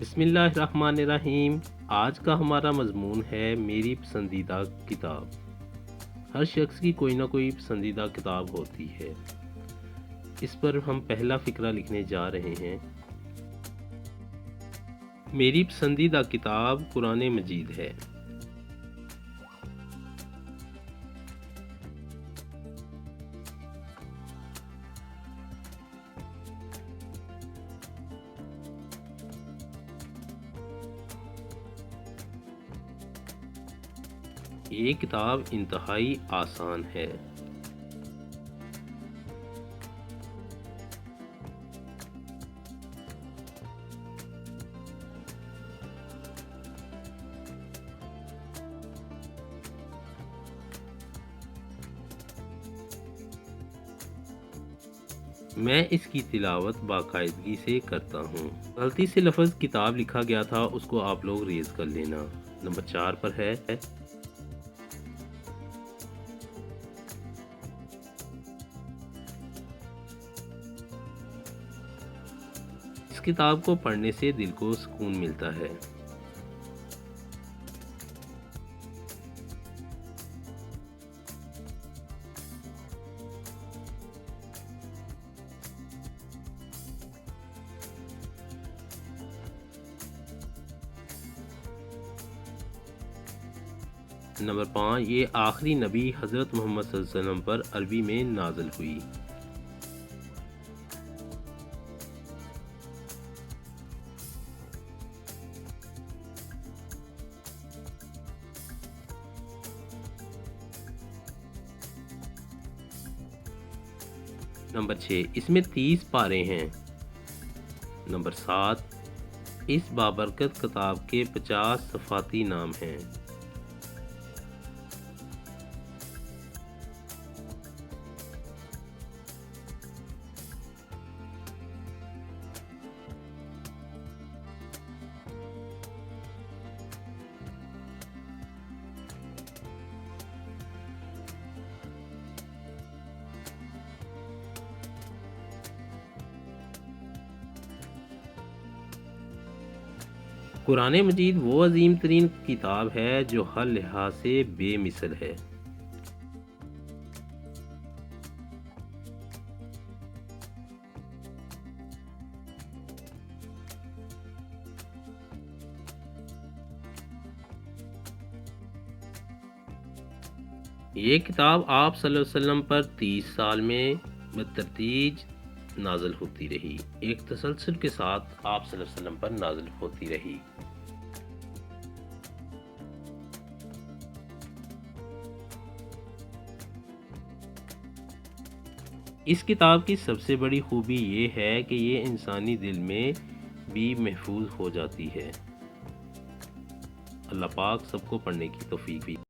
بسم اللہ الرحمن الرحیم۔ آج کا ہمارا مضمون ہے میری پسندیدہ کتاب۔ ہر شخص کی کوئی نہ کوئی پسندیدہ کتاب ہوتی ہے۔ اس پر ہم پہلا فقرہ لکھنے جا رہے ہیں۔ میری پسندیدہ کتاب قرآن مجید ہے۔ یہ کتاب انتہائی آسان ہے۔ میں اس کی تلاوت باقاعدگی سے کرتا ہوں۔ غلطی سے لفظ کتاب لکھا گیا تھا، اس کو آپ لوگ ریز کر لینا۔ نمبر 4 پر ہے اس کتاب کو پڑھنے سے دل کو سکون ملتا ہے۔ نمبر 5، یہ آخری نبی حضرت محمد صلی اللہ علیہ وسلم پر عربی میں نازل ہوئی۔ نمبر 6، اس میں 30 پارے ہیں۔ نمبر 7، اس بابرکت کتاب کے 50 صفاتی نام ہیں۔ قرآن مجید وہ عظیم ترین کتاب ہے جو ہر لحاظ سے بے مثل ہے۔ یہ کتاب آپ صلی اللہ علیہ وسلم پر 30 سال میں بتدریج نازل ہوتی رہی، ایک تسلسل کے ساتھ آپ صلی اللہ علیہ وسلم پر نازل ہوتی رہی۔ اس کتاب کی سب سے بڑی خوبی یہ ہے کہ یہ انسانی دل میں بھی محفوظ ہو جاتی ہے۔ اللہ پاک سب کو پڑھنے کی توفیق دی۔